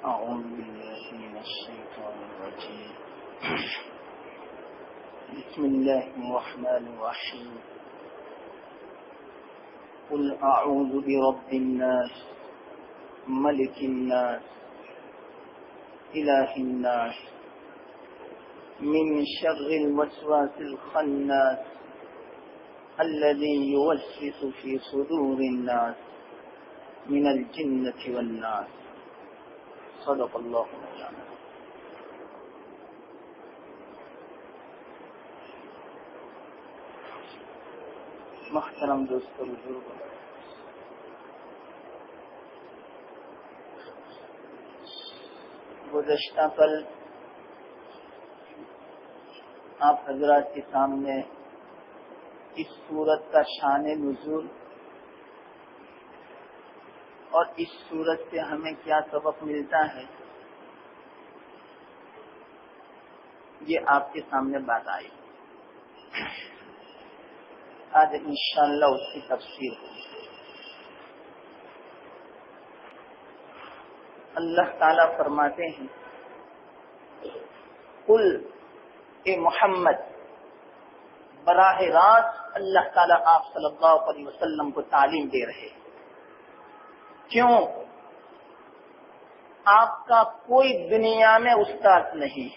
أعوذ بالله من الشيطان الرجيم بسم الله الرحمن الرحيم قل أعوذ برب الناس ملك الناس إله الناس من شر الوسواس الخناس الذي يوسوس في صدور الناس من الجنة والناس صدق اللہ مولانا۔ محترم دوستو، بزرگوں، گزشتہ کل آپ حضرات کے سامنے اس سورت کا شان نزول اور اس سورت سے ہمیں کیا سبق ملتا ہے یہ آپ کے سامنے بات آئی۔ آج انشاءاللہ اس کی تفسیر ہوگی۔ اللہ تعالیٰ فرماتے ہیں قل اے محمد، براہ راست اللہ تعالیٰ آپ صلی اللہ علیہ وسلم کو تعلیم دے رہے ہیں۔ کیوں؟ آپ کا کوئی دنیا میں استاد نہیں،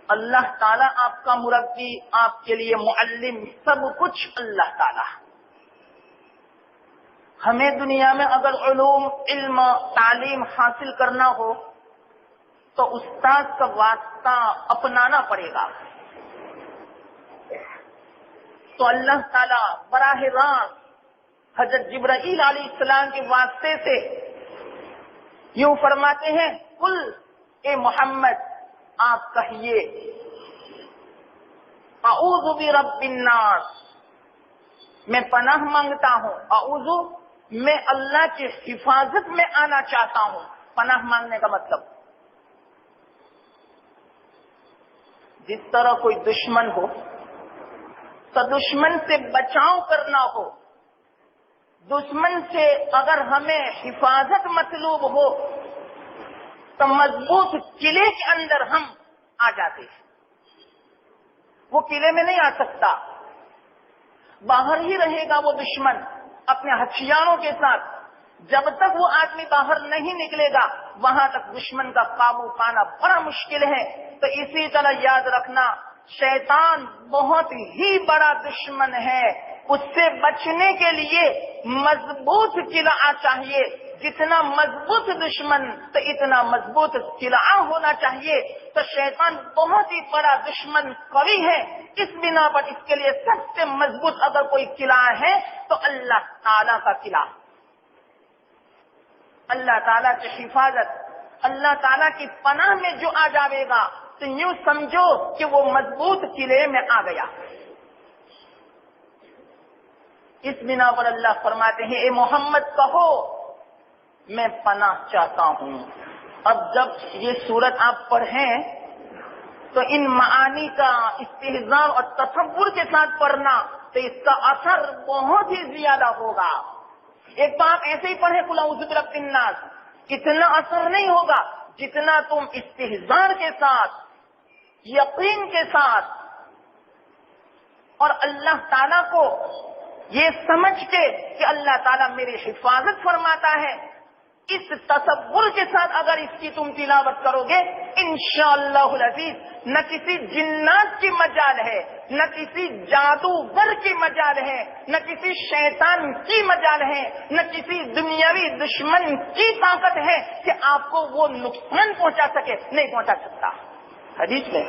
اللہ تعالیٰ آپ کا مربی، آپ کے لیے معلم، سب کچھ اللہ تعالیٰ۔ ہمیں دنیا میں اگر علوم، علم، تعلیم حاصل کرنا ہو تو استاد کا واسطہ اپنانا پڑے گا۔ تو اللہ تعالیٰ براہ راست حضرت جبرائیل علیہ السلام کے واسطے سے یوں فرماتے ہیں قل اے محمد، آپ کہیے اعوذ برب الناس، میں پناہ مانگتا ہوں۔ اعوذ، میں اللہ کی حفاظت میں آنا چاہتا ہوں۔ پناہ مانگنے کا مطلب جس طرح کوئی دشمن ہو تو دشمن سے بچاؤ کرنا ہو، دشمن سے اگر ہمیں حفاظت مطلوب ہو تو مضبوط قلعے کے اندر ہم آ جاتے ہیں۔ وہ قلعے میں نہیں آ سکتا، باہر ہی رہے گا وہ دشمن اپنے ہتھیاروں کے ساتھ۔ جب تک وہ آدمی باہر نہیں نکلے گا وہاں تک دشمن کا قابو پانا بڑا مشکل ہے۔ تو اسی طرح یاد رکھنا، شیطان بہت ہی بڑا دشمن ہے، اس سے بچنے کے لیے مضبوط قلعہ چاہیے۔ جتنا مضبوط دشمن تو اتنا مضبوط قلعہ ہونا چاہیے۔ تو شیطان بہت ہی بڑا دشمن قوی ہے، اس بنا پر اس کے لیے سب سے مضبوط اگر کوئی قلعہ ہے تو اللہ تعالیٰ کا قلعہ، اللہ تعالیٰ کی حفاظت، اللہ تعالیٰ کی پناہ میں جو آ جاوے گا تو یوں سمجھو کہ وہ مضبوط قلعے میں آ گیا۔ اس بنا پر اللہ فرماتے ہیں اے محمد کہو میں پناہ چاہتا ہوں۔ اب جب یہ سورت آپ پڑھیں تو ان معانی کا استحضار اور تصور کے ساتھ پڑھنا تو اس کا اثر بہت ہی زیادہ ہوگا۔ ایک تو آپ ایسے ہی پڑھیں قل اعوذ برب الناس، اتنا اثر نہیں ہوگا جتنا تم استحضار کے ساتھ، یقین کے ساتھ اور اللہ تعالیٰ کو یہ سمجھ کے کہ اللہ تعالیٰ میری حفاظت فرماتا ہے، اس تصور کے ساتھ اگر اس کی تم تلاوت کرو گے انشاءاللہ العزیز نہ کسی جنات کی مجال ہے، نہ کسی جادوگر کی مجال ہے، نہ کسی شیطان کی مجال ہے، نہ کسی دنیاوی دشمن کی طاقت ہے کہ آپ کو وہ نقصان پہنچا سکے، نہیں پہنچا سکتا۔ حدیث میں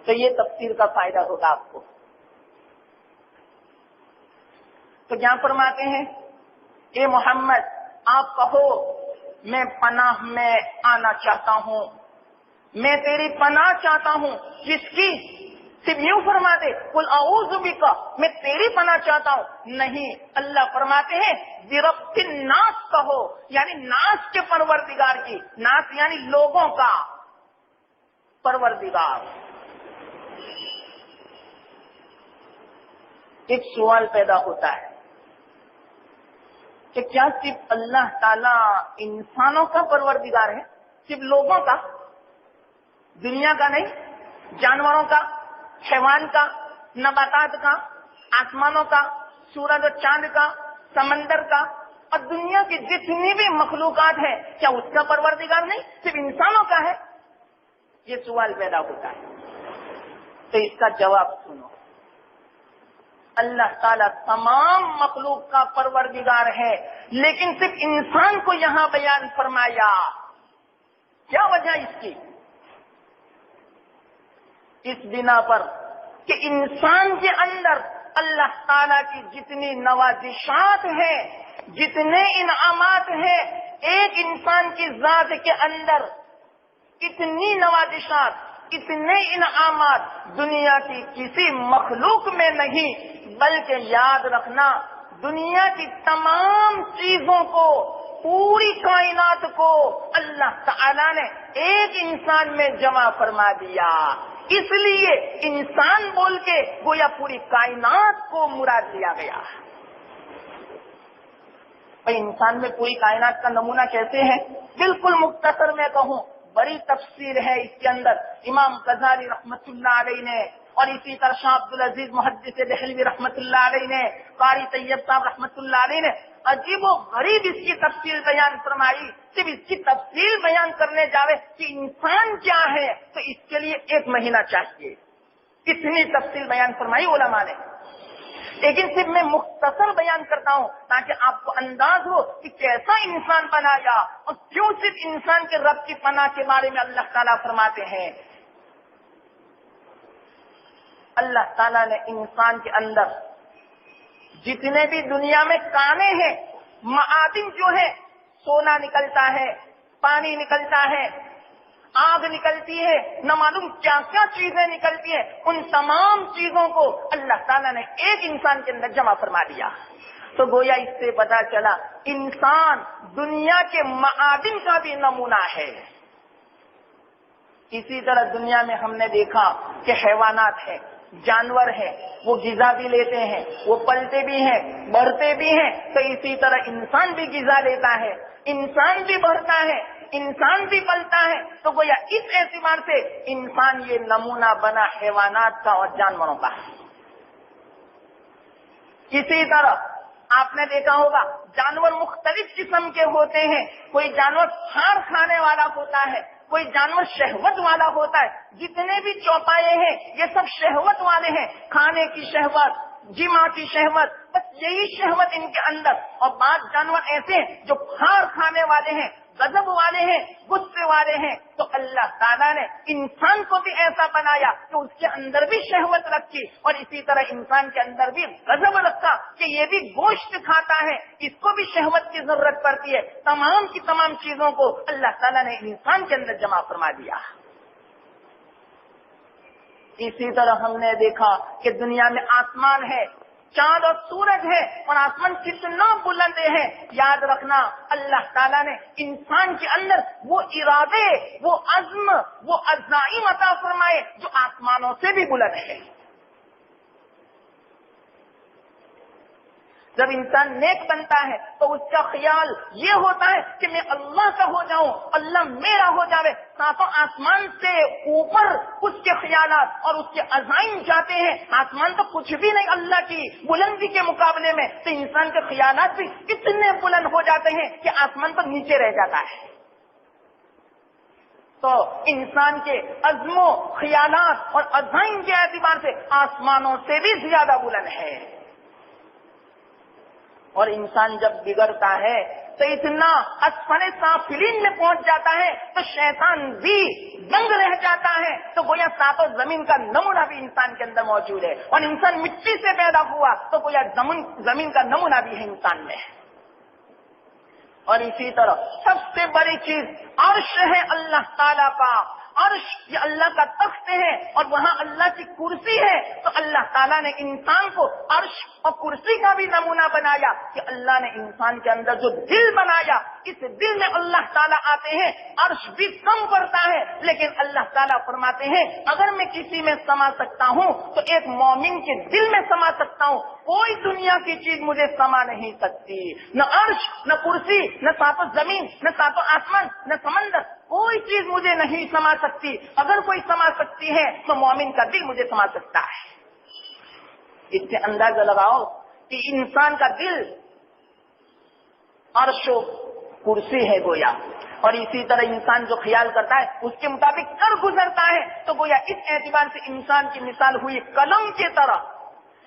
تو یہ تفسیر کا فائدہ ہوگا آپ کو۔ تو یہاں فرماتے ہیں اے محمد آپ کہو میں پناہ میں آنا چاہتا ہوں، میں تیری پناہ چاہتا ہوں. کس کی؟ صرف یوں فرما دے قل اعوذ بک، میں تیری پناہ چاہتا ہوں. نہیں، اللہ فرماتے ہیں برب الناس کہو، یعنی ناس کے پروردگار کی. ناس یعنی لوگوں کا پروردگار. ایک سوال پیدا ہوتا ہے کہ کیا صرف اللہ تعالیٰ انسانوں کا پروردگار ہے؟ صرف لوگوں کا؟ دنیا کا نہیں؟ جانوروں کا، حیوان کا، نباتات کا، آسمانوں کا، سورج و چاند کا، سمندر کا اور دنیا کی جتنی بھی مخلوقات ہیں کیا اس کا پروردگار نہیں، صرف انسانوں کا ہے؟ یہ سوال پیدا ہوتا ہے. تو اس کا جواب سنو. اللہ تعالیٰ تمام مخلوق کا پروردگار ہے، لیکن صرف انسان کو یہاں بیان فرمایا. کیا وجہ اس کی؟ اس بنا پر کہ انسان کے اندر اللہ تعالیٰ کی جتنی نوازشات ہیں، جتنے انعامات ہیں، ایک انسان کی ذات کے اندر اتنی نوازشات، اتنے انعامات دنیا کی کسی مخلوق میں نہیں. بلکہ یاد رکھنا دنیا کی تمام چیزوں کو، پوری کائنات کو اللہ تعالیٰ نے ایک انسان میں جمع فرما دیا. اس لیے انسان بول کے گویا پوری کائنات کو مراد دیا گیا. بھائی انسان میں پوری کائنات کا نمونہ کیسے ہے؟ بالکل مختصر میں کہوں، بڑی تفسیر ہے اس کے اندر. امام غزالی رحمت اللہ علیہ نے اور اسی طرح شاہ عبدالعزیز محدث دہلوی رحمت اللہ علیہ نے، قاری طیب صاحب رحمت اللہ علیہ نے عجیب و غریب اس کی تفصیل بیان فرمائی. صرف اس کی تفصیل بیان کرنے جاوے کہ انسان کیا ہے تو اس کے لیے 1 مہینہ چاہیے. اتنی تفصیل بیان فرمائی علماء نے. لیکن صرف میں مختصر بیان کرتا ہوں تاکہ آپ کو انداز ہو کہ کیسا انسان بنایا اور کیوں صرف انسان کے رب کی پناہ کے بارے میں اللہ تعالیٰ فرماتے ہیں. اللہ تعالیٰ نے انسان کے اندر جتنے بھی دنیا میں کانے ہیں، معادن جو ہے، سونا نکلتا ہے، پانی نکلتا ہے، آگ نکلتی ہے، نہ معلوم کیا کیا چیزیں نکلتی ہیں، ان تمام چیزوں کو اللہ تعالیٰ نے ایک انسان کے اندر جمع فرما دیا. تو گویا اس سے پتا چلا انسان دنیا کے معادن کا بھی نمونہ ہے. اسی طرح دنیا میں ہم نے دیکھا کہ حیوانات ہیں، جانور ہیں، وہ غذا بھی لیتے ہیں، وہ پلتے بھی ہیں، بڑھتے بھی ہیں. تو اسی طرح انسان بھی غذا لیتا ہے، انسان بھی بڑھتا ہے، انسان بھی پلتا ہے. تو گویا اس اعتبار سے انسان یہ نمونہ بنا حیوانات کا اور جانوروں کا. اسی طرح آپ نے دیکھا ہوگا جانور مختلف قسم کے ہوتے ہیں. کوئی جانور کھار کھانے والا ہوتا ہے، کوئی جانور شہوت والا ہوتا ہے. جتنے بھی چوپائے ہیں یہ سب شہوت والے ہیں، کھانے کی شہوت، جمع کی شہوت، بس یہی شہوت ان کے اندر. اور بعض جانور ایسے ہیں جو کھار کھانے والے ہیں، غضب والے ہیں، غصے والے ہیں. تو اللہ تعالیٰ نے انسان کو بھی ایسا بنایا کہ اس کے اندر بھی شہوت رکھی اور اسی طرح انسان کے اندر بھی غضب رکھا کہ یہ بھی گوشت کھاتا ہے، اس کو بھی شہوت کی ضرورت پڑتی ہے. تمام کی تمام چیزوں کو اللہ تعالیٰ نے انسان کے اندر جمع فرما دیا. اسی طرح ہم نے دیکھا کہ دنیا میں آسمان ہے، چاند اور سورج ہے اور آسمان کتنا بلند ہے. یاد رکھنا اللہ تعالیٰ نے انسان کے اندر وہ ارادے، وہ عزم، وہ عزائم عطا فرمائے جو آسمانوں سے بھی بلند ہے. جب انسان نیک بنتا ہے تو اس کا خیال یہ ہوتا ہے کہ میں اللہ کا ہو جاؤں، اللہ میرا ہو جاوے. ساتوں آسمان سے اوپر اس کے خیالات اور اس کے عزائم جاتے ہیں. آسمان تو کچھ بھی نہیں اللہ کی بلندی کے مقابلے میں، تو انسان کے خیالات بھی اتنے بلند ہو جاتے ہیں کہ آسمان تو نیچے رہ جاتا ہے. تو انسان کے عزم و خیالات اور عزائم کے اعتبار سے آسمانوں سے بھی زیادہ بلند ہے. اور انسان جب بگڑتا ہے تو اتنا اسفل سافلین میں پہنچ جاتا ہے تو شیطان بھی دنگ رہ جاتا ہے. تو گویا ساتوں زمین کا نمونہ بھی انسان کے اندر موجود ہے, اور انسان مٹی سے پیدا ہوا تو گویا زمین کا نمونہ بھی ہے انسان میں. اور اسی طرح سب سے بڑی چیز عرش ہے اللہ تعالیٰ کا. عرش یہ اللہ کا تخت ہے اور وہاں اللہ کی کرسی ہے. تو اللہ تعالیٰ نے انسان کو عرش اور کرسی کا بھی نمونہ بنایا کہ اللہ نے انسان کے اندر جو دل بنایا, اس دل میں اللہ تعالیٰ آتے ہیں. عرش بھی کم پڑتا ہے لیکن اللہ تعالیٰ فرماتے ہیں اگر میں کسی میں سما سکتا ہوں تو ایک مومن کے دل میں سما سکتا ہوں. کوئی دنیا کی چیز مجھے سما نہیں سکتی, نہ عرش, نہ کرسی, نہ ساتوں زمین, نہ ساتوں آسمان, نہ سمندر, کوئی چیز مجھے نہیں سما سکتی. اگر کوئی سما سکتی ہے تو مومن کا دل مجھے سما سکتا ہے. اس سے اندازہ لگاؤ کہ انسان کا دل عرش و کرسی ہے گویا. اور اسی طرح انسان جو خیال کرتا ہے اس کے مطابق کر گزرتا ہے. تو گویا اس اعتبار سے انسان کی مثال ہوئی قلم کی طرح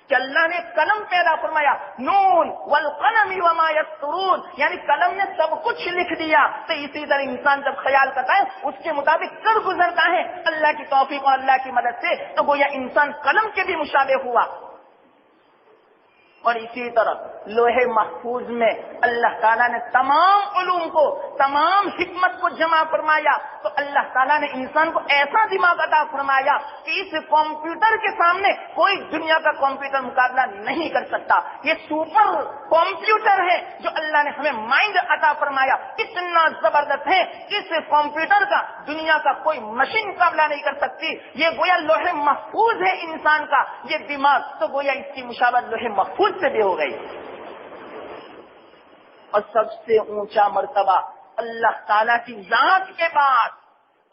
کہ اللہ نے قلم پیدا فرمایا, نون والقلم وما یسطرون, یعنی قلم نے سب کچھ لکھ دیا. تو اسی طرح انسان جب خیال کرتا ہے اس کے مطابق کر گزرتا ہے اللہ کی توفیق اور اللہ کی مدد سے, تو گویا انسان قلم کے بھی مشابہ ہوا. اور اسی طرح لوح محفوظ میں اللہ تعالیٰ نے تمام علوم کو, تمام حکمت کو جمع فرمایا. تو اللہ تعالیٰ نے انسان کو ایسا دماغ عطا فرمایا کہ اس کمپیوٹر کے سامنے کوئی دنیا کا کمپیوٹر مقابلہ نہیں کر سکتا. یہ سپر کمپیوٹر ہے جو اللہ نے ہمیں مائنڈ عطا فرمایا, اتنا زبردست ہے اس کمپیوٹر کا دنیا کا کوئی مشین مقابلہ نہیں کر سکتی. یہ گویا لوح محفوظ ہے انسان کا یہ دماغ, تو گویا اس کی مشابہت لوح محفوظ سے بھی ہو گئی. اور سب سے اونچا مرتبہ اللہ تعالیٰ کی ذات کے بعد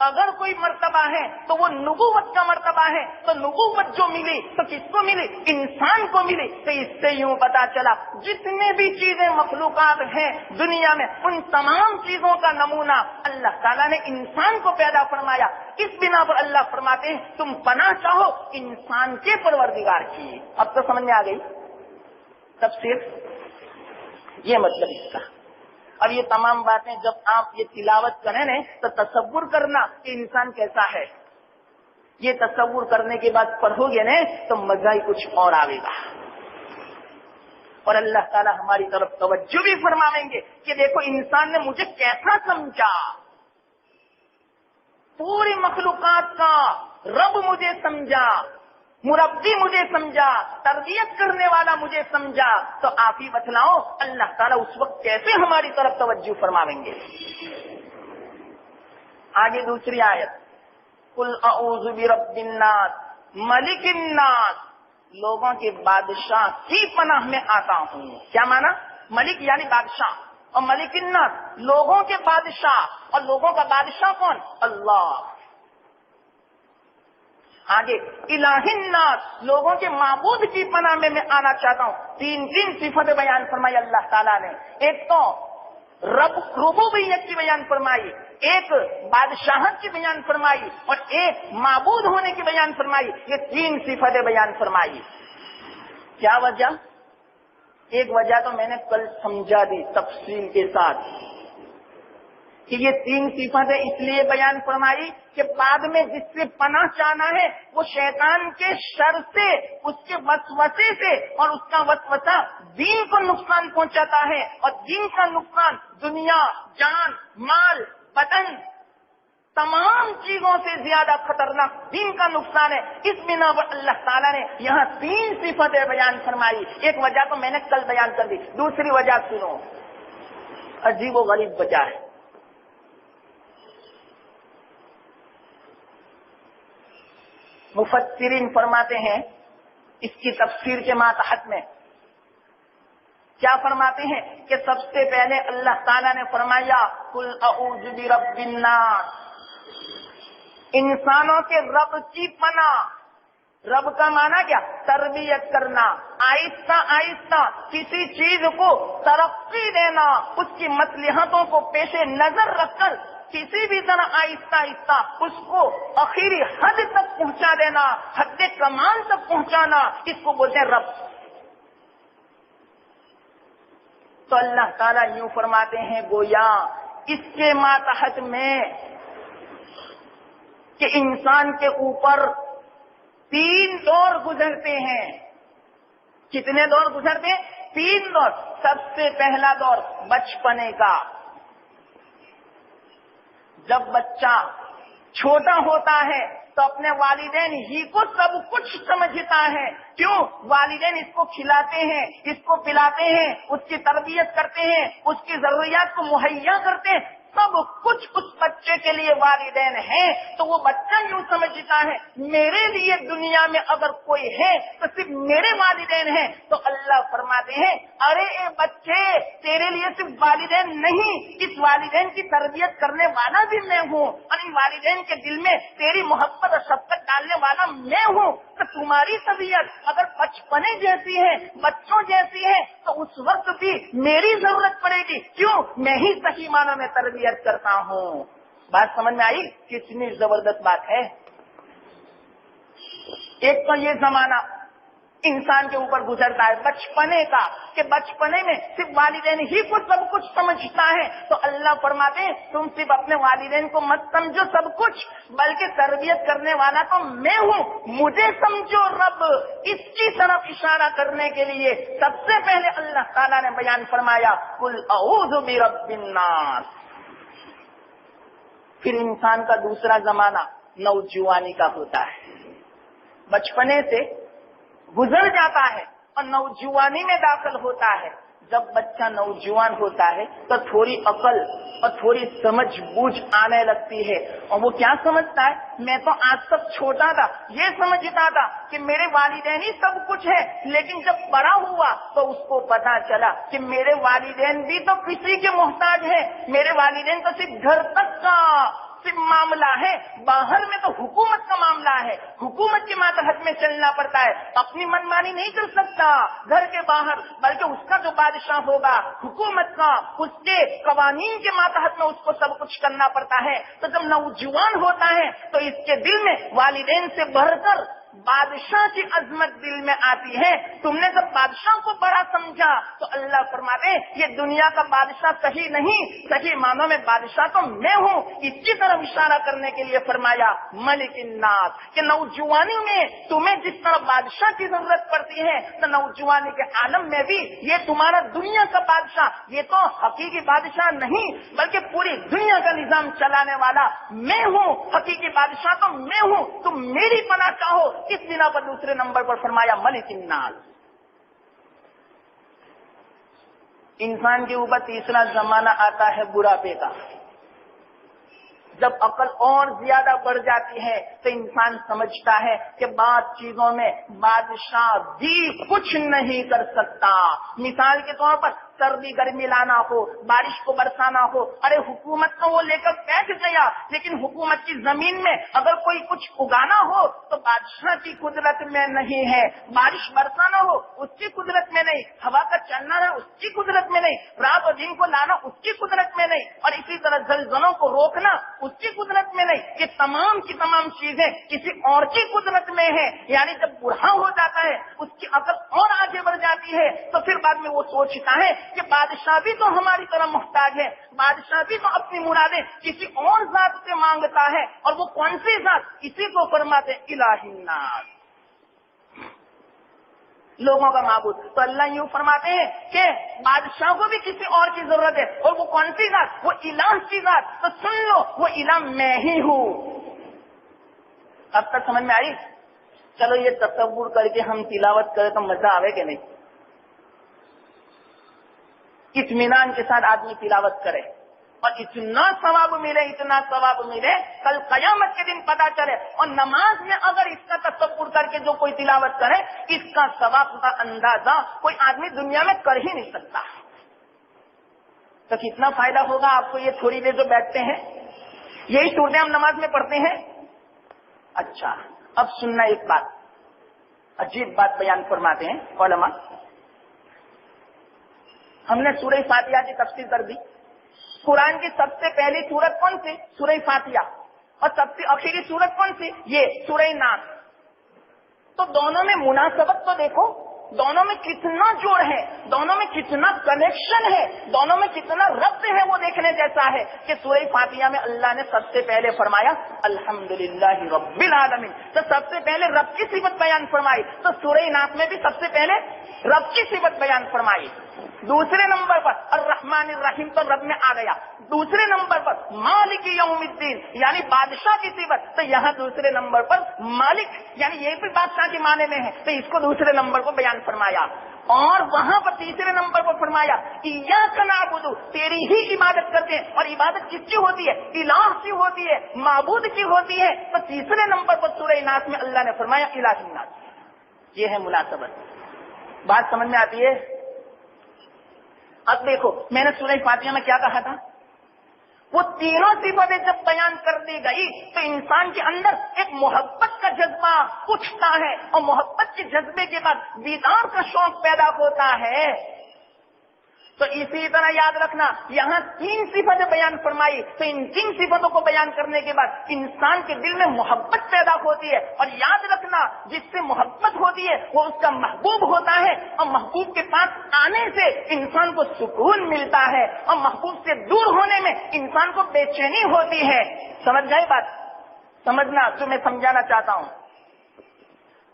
اگر کوئی مرتبہ ہے تو وہ نبوت کا مرتبہ ہے. تو نبوت جو ملی تو کس کو ملی؟ انسان کو ملی. تو اس سے یوں پتا چلا جتنے بھی چیزیں مخلوقات ہیں دنیا میں ان تمام چیزوں کا نمونہ اللہ تعالیٰ نے انسان کو پیدا فرمایا. اس بنا پر اللہ فرماتے ہیں تم پناہ چاہو انسان کے پروردگار کی. اب تو سمجھ میں آ گئی تفسیر, یہ مطلب اس کا. اب یہ تمام باتیں جب آپ یہ تلاوت کریں نا تو تصور کرنا کہ انسان کیسا ہے. یہ تصور کرنے کے بعد پڑھو گے نا تو مزہ ہی کچھ اور آئے گا. اور اللہ تعالیٰ ہماری طرف توجہ بھی فرمائیں گے کہ دیکھو انسان نے مجھے کیسا سمجھا. پوری مخلوقات کا رب مجھے سمجھا, مربی مجھے سمجھا, تربیت کرنے والا مجھے سمجھا. تو آپ ہی بتلاؤ اللہ تعالیٰ اس وقت کیسے ہماری طرف توجہ فرمائیں گے. آگے دوسری آیت, قل اعوذ برب الناس ملک الناس, لوگوں کے بادشاہ کی پناہ میں آتا ہوں. کیا مانا؟ ملک یعنی بادشاہ, اور ملک الناس لوگوں کے بادشاہ. اور لوگوں کا بادشاہ کون؟ اللہ. آگے الہ الناس لوگوں کے معبود کی پناہ میں آنا چاہتا ہوں. تین صفت بیان فرمائی اللہ تعالیٰ نے. ایک تو ربوبیت کی بیان فرمائی, ایک بادشاہت کی بیان فرمائی, اور ایک معبود ہونے کی بیان فرمائی. یہ تین صفتیں بیان فرمائی. کیا وجہ؟ ایک وجہ تو میں نے کل سمجھا دی تفصیل کے ساتھ کہ یہ تین صفتیں اس لیے بیان فرمائی کہ بعد میں جس سے پناہ چاہنا ہے وہ شیطان کے شر سے, اس کے وسوسے سے, اور اس کا وسوسہ دین کو نقصان پہنچاتا ہے, اور دین کا نقصان دنیا, جان, مال, بدن, تمام چیزوں سے زیادہ خطرناک دین کا نقصان ہے. اس بنا پر اللہ تعالیٰ نے یہاں تین صفتیں بیان فرمائی. ایک وجہ تو میں نے کل بیان کر دی, دوسری وجہ سنو, عجیب و غریب وجہ ہے. مفسرین فرماتے ہیں اس کی تفسیر کے ماتحت میں کیا فرماتے ہیں کہ سب سے پہلے اللہ تعالیٰ نے فرمایا قل اعوذ برب الناس, انسانوں کے رب کی پناہ. رب کا معنی کیا؟ تربیت کرنا, آہستہ آہستہ کسی چیز کو ترقی دینا, اس کی مصلحتوں کو پیش نظر رکھ کر کسی بھی طرح آہستہ آہستہ اس کو آخری حد تک پہنچا دینا, حد کمال تک پہنچانا, اس کو بولتے ہیں رب. تو اللہ تعالیٰ یوں فرماتے ہیں گویا اس کے ماتحت میں کہ انسان کے اوپر 3 دور گزرتے ہیں. کتنے دور گزرتے ہیں؟ 3 دور. سب سے پہلا دور بچپنے کا. جب بچہ چھوٹا ہوتا ہے تو اپنے والدین ہی کو سب کچھ سمجھتا ہے. کیوں؟ والدین اس کو کھلاتے ہیں، اس کو پلاتے ہیں، اس کی تربیت کرتے ہیں، اس کی ضروریات کو مہیا کرتے ہیں. سب کچھ اس بچے کے لیے والدین ہیں. تو وہ بچہ یوں سمجھتا ہے میرے لیے دنیا میں اگر کوئی ہے تو صرف میرے والدین ہیں. تو اللہ فرماتے ہیں ارے اے بچے، تیرے لیے صرف والدین نہیں، اس والدین کی تربیت کرنے والا بھی میں ہوں، اور ان والدین کے دل میں تیری محبت اور شفقت ڈالنے والا میں ہوں. تو تمہاری طبیعت اگر بچپنے جیسی ہے، بچوں جیسی ہے، تو اس وقت بھی میری ضرورت پڑے گی. کیوں؟ میں ہی صحیح معنوں میں تربیت کرتا ہوں. بات سمجھ میں آئی؟ کتنی زبردست بات ہے. ایک تو یہ زمانہ انسان کے اوپر گزرتا ہے بچپنے کا، کہ بچپنے میں صرف والدین ہی کو سب کچھ سمجھتا ہے. تو اللہ فرماتے ہیں تم صرف اپنے والدین کو مت سمجھو سب کچھ، بلکہ تربیت کرنے والا تو میں ہوں، مجھے سمجھو رب. اس کی طرف اشارہ کرنے کے لیے سب سے پہلے اللہ تعالیٰ نے بیان فرمایا قل اعوذ برب الناس. پھر انسان کا دوسرا زمانہ نوجوانی کا ہوتا ہے. بچپنے سے گزر جاتا ہے اور نوجوانی میں داخل ہوتا ہے. جب بچہ نوجوان ہوتا ہے تو تھوڑی عقل اور تھوڑی سمجھ بوجھ آنے لگتی ہے. اور وہ کیا سمجھتا ہے؟ میں تو آج تک چھوٹا تھا یہ سمجھتا تھا کہ میرے والدین ہی سب کچھ ہے. لیکن جب بڑا ہوا تو اس کو پتا چلا کہ میرے والدین بھی تو کسی کے محتاج ہیں. میرے والدین تو صرف گھر تک کا معاملہ ہے، باہر میں تو حکومت کا معاملہ ہے. حکومت کے ماتحت میں چلنا پڑتا ہے. اپنی منمانی نہیں کر سکتا گھر کے باہر، بلکہ اس کا جو بادشاہ ہوگا حکومت کا، اس کے قوانین کے ماتحت میں اس کو سب کچھ کرنا پڑتا ہے. تو جب نوجوان ہوتا ہے تو اس کے دل میں والدین سے بڑھ کر بادشاہ کی عظمت دل میں آتی ہے. تم نے جب بادشاہ کو بڑا سمجھا تو اللہ فرماتے یہ دنیا کا بادشاہ صحیح نہیں، صحیح معنوں میں بادشاہ تو میں ہوں. اس کی طرف اشارہ کرنے کے لیے فرمایا ملک الناس، کہ نوجوانی میں تمہیں جس طرح بادشاہ کی ضرورت پڑتی ہے تو نوجوانی کے عالم میں بھی یہ تمہارا دنیا کا بادشاہ، یہ تو حقیقی بادشاہ نہیں بلکہ پوری دنیا کا نظام چلانے والا میں ہوں. حقیقی بادشاہ تو میں ہوں. تم میری پناہ چاہو. اس بنا پر دوسرے نمبر پر فرمایا ملک الناس. انسان کے اوپر تیسرا زمانہ آتا ہے بڑھاپے کا. جب عقل اور زیادہ بڑھ جاتی ہے تو انسان سمجھتا ہے کہ بعض چیزوں میں بادشاہ بھی کچھ نہیں کر سکتا. مثال کے طور پر سردی گرمی لانا ہو، بارش کو برسانا ہو، ارے حکومت کو وہ لے کر بیٹھ گیا، لیکن حکومت کی زمین میں اگر کوئی کچھ اگانا ہو تو بادشاہ کی قدرت میں نہیں ہے. بارش برسانا ہو اس کی قدرت میں نہیں، ہوا کا چلنا ہے اس کی قدرت میں نہیں، رات اور دن کو لانا اس کی قدرت میں نہیں، اور اسی طرح زلزلوں کو روکنا اس کی قدرت میں نہیں. یہ تمام کی تمام چیزیں کسی اور کی قدرت میں ہے. یعنی جب بوڑھا ہو جاتا ہے اس کی عقل اور آگے بڑھ جاتی ہے تو پھر بعد میں وہ سوچتا ہے کہ بادشاہ بھی تو ہماری طرح محتاج ہے، بادشاہ بھی تو اپنی مرادیں کسی اور ذات سے مانگتا ہے. اور وہ کون سی ذات؟ اسی کو فرماتے الہ الناس، لوگوں کا معبود. تو اللہ یوں فرماتے ہیں کہ بادشاہ کو بھی کسی اور کی ضرورت ہے. اور وہ کون سی ذات؟ وہ الہ کی ذات. تو سن لو وہ الہ میں ہی ہوں. اب تک سمجھ میں آئی؟ چلو یہ تصور کر کے ہم تلاوت کریں تو مزہ آئے کہ نہیں؟ اطمینان کے ساتھ آدمی تلاوت کرے اور اتنا ثواب ملے، اتنا ثواب ملے کل قیامت کے دن پتا چلے. اور نماز میں اگر اس کا تصور کر کے جو کوئی تلاوت کرے اس کا ثواب کا اندازہ کوئی آدمی دنیا میں کر ہی نہیں سکتا. تو کتنا فائدہ ہوگا آپ کو یہ تھوڑی دیر جو بیٹھتے ہیں، یہی صورتیں ہم نماز میں پڑھتے ہیں. اچھا اب سننا، ایک بات عجیب بات بیان فرماتے ہیں علماء. ہم نے سورہ فاتحہ کی تفسیر کر دی. قرآن کی سب سے پہلی سورت کون سی؟ سورہ فاتحہ. اور سب سے آخری سورت کون سی؟ یہ سورہ ناس. تو دونوں میں مناسبت تو دیکھو. دونوں میں کتنا جوڑ ہے، دونوں میں کتنا کنیکشن ہے، دونوں میں کتنا ربط ہے، وہ دیکھنے جیسا ہے کہ سورہ فاتحہ میں اللہ نے سب سے پہلے فرمایا الحمدللہ رب العالمین، تو سب سے پہلے رب کی صفت بیان فرمائی، تو سورہ ناس میں بھی سب سے پہلے رب کی صفت بیان فرمائی۔ دوسرے نمبر پر الرحمن الرحیم تو رب میں آ گیا، دوسرے نمبر پر مالک یوم الدین یعنی بادشاہ کی صفت، تو یہاں دوسرے نمبر پر مالک یعنی یہ بھی بادشاہ کے معنی میں ہے، تو اس کو دوسرے نمبر کو بیان فرمایا، اور وہاں پر تیسرے نمبر پر فرمایا ایاک نعبد، تیری ہی عبادت کرتے ہیں، اور عبادت کس کی ہوتی ہے؟ الہ کی ہوتی ہے، معبود کی ہوتی ہے، تو تیسرے نمبر پر سورہ ناس میں اللہ نے فرمایا الہ الناس۔ یہ ہے مناسبت، بات سمجھ میں آتی ہے؟ اب دیکھو میں نے سورہ فاتحہ میں کیا کہا تھا، وہ تینوں صفتیں جب بیان کر دی گئی تو انسان کے اندر ایک محبت کا جذبہ اٹھتا ہے، اور محبت کے جذبے کے بعد دیدار کا شوق پیدا ہوتا ہے۔ تو اسی طرح یاد رکھنا یہاں تین صفتیں بیان فرمائی، تو ان تین صفتوں کو بیان کرنے کے بعد انسان کے دل میں محبت پیدا ہوتی ہے، اور یاد رکھنا جس سے محبت ہوتی ہے وہ اس کا محبوب ہوتا ہے، اور محبوب کے پاس آنے سے انسان کو سکون ملتا ہے، اور محبوب سے دور ہونے میں انسان کو بے چینی ہوتی ہے۔ سمجھ گئے بات؟ سمجھنا جو میں سمجھانا چاہتا ہوں،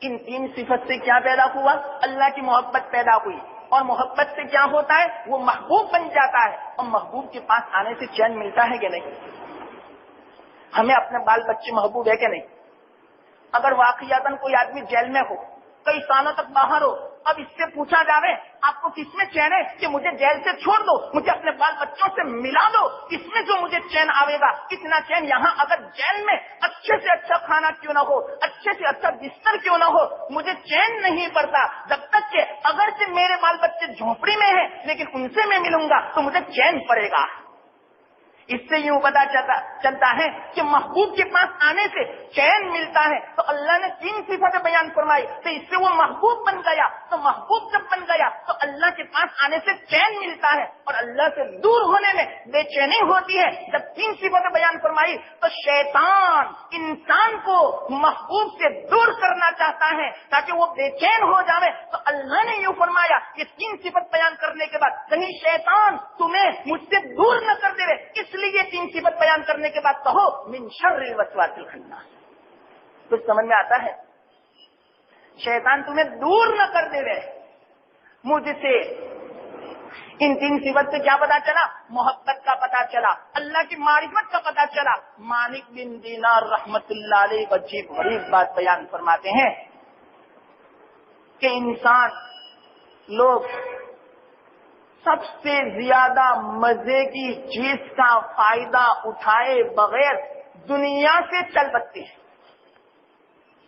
ان تین صفت سے کیا پیدا ہوا؟ اللہ کی محبت پیدا ہوئی، اور محبت سے کیا ہوتا ہے؟ وہ محبوب بن جاتا ہے، اور محبوب کے پاس آنے سے چین ملتا ہے کہ نہیں؟ ہمیں اپنے بال بچے محبوب ہے کہ نہیں؟ اگر واقعاتاً کوئی آدمی جیل میں ہو، کئی سالوں تک باہر ہو، اب اس سے پوچھا جاوے آپ کو کس میں چین ہے کہ مجھے جیل سے چھوڑ دو، مجھے اپنے بال بچوں سے ملا دو، اس میں جو مجھے چین آئے گا کتنا چین؟ یہاں اگر جیل میں اچھے سے اچھا کھانا کیوں نہ ہو، اچھے سے اچھا بستر کیوں نہ ہو، مجھے چین نہیں پڑتا جب تک کہ اگرچہ میرے بال بچے جھونپڑی میں ہیں لیکن ان سے میں ملوں گا تو مجھے چین پڑے گا۔ اس سے یوں پتا چلتا ہے کہ محبوب کے پاس آنے سے چین ملتا ہے، تو اللہ نے تین صفتیں بیان فرمائی، تو اس سے وہ محبوب بن گیا، تو محبوب جب بن گیا تو اللہ کے پاس آنے سے چین ملتا ہے، اور اللہ سے دور ہونے میں بے چینی ہوتی ہے۔ جب تین صفتیں بیان فرمائی تو شیطان انسان کو محبوب سے دور کرنا چاہتا ہے تاکہ وہ بے چین ہو جائے، تو اللہ نے یوں فرمایا کہ تین صفت بیان کرنے کے بعد کہیں شیطان تمہیں مجھ سے دور نہ کر دے، اس لیے تین صفت بیان کرنے کے بعد کہو من شر الوسواس الخناس۔ کچھ سمجھ میں آتا ہے؟ شیطان تمہیں دور نہ کر دے مجھ سے۔ ان تین صفت سے کیا پتا چلا؟ محبت کا پتا چلا، اللہ کی معرفت کا پتا چلا۔ مالک بن دینار رحمت اللہ علیہ عجیب غریب بات بیان فرماتے ہیں کہ انسان لوگ سب سے زیادہ مزے کی چیز کا فائدہ اٹھائے بغیر دنیا سے چل بستے ہیں۔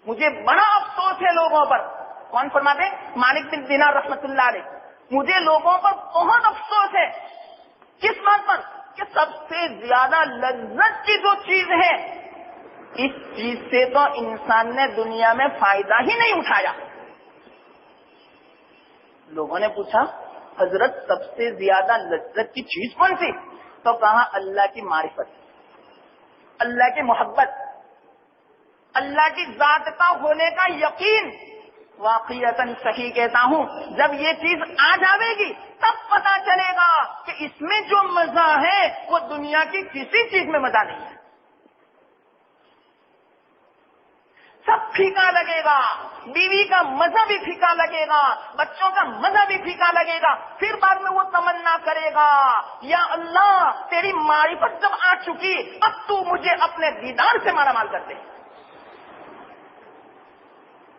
مجھے بڑا افسوس ہے لوگوں پر۔ کون فرماتے؟ مالک بن دینار رحمت اللہ علیہ۔ مجھے لوگوں پر بہت افسوس ہے۔ کس بات پر؟ کہ سب سے زیادہ لذت کی جو چیز ہے اس چیز سے تو انسان نے دنیا میں فائدہ ہی نہیں اٹھایا۔ لوگوں نے پوچھا حضرت سب سے زیادہ لذت کی چیز کون سی؟ تو کہا اللہ کی معرفت، اللہ کی محبت، اللہ کی ذات کا ہونے کا یقین۔ واقعتاً صحیح کہتا ہوں، جب یہ چیز آ جاوے گی تب پتا چلے گا کہ اس میں جو مزہ ہے وہ دنیا کی کسی چیز میں مزہ نہیں ہے۔ سب پھیکا لگے گا، بیوی کا مزہ بھی پھیکا لگے گا، بچوں کا مزہ بھی پھیکا لگے گا، پھر بعد میں وہ تمنا کرے گا یا اللہ تیری معرفت جب آ چکی اب تو مجھے اپنے دیدار سے مالا مال کر دے۔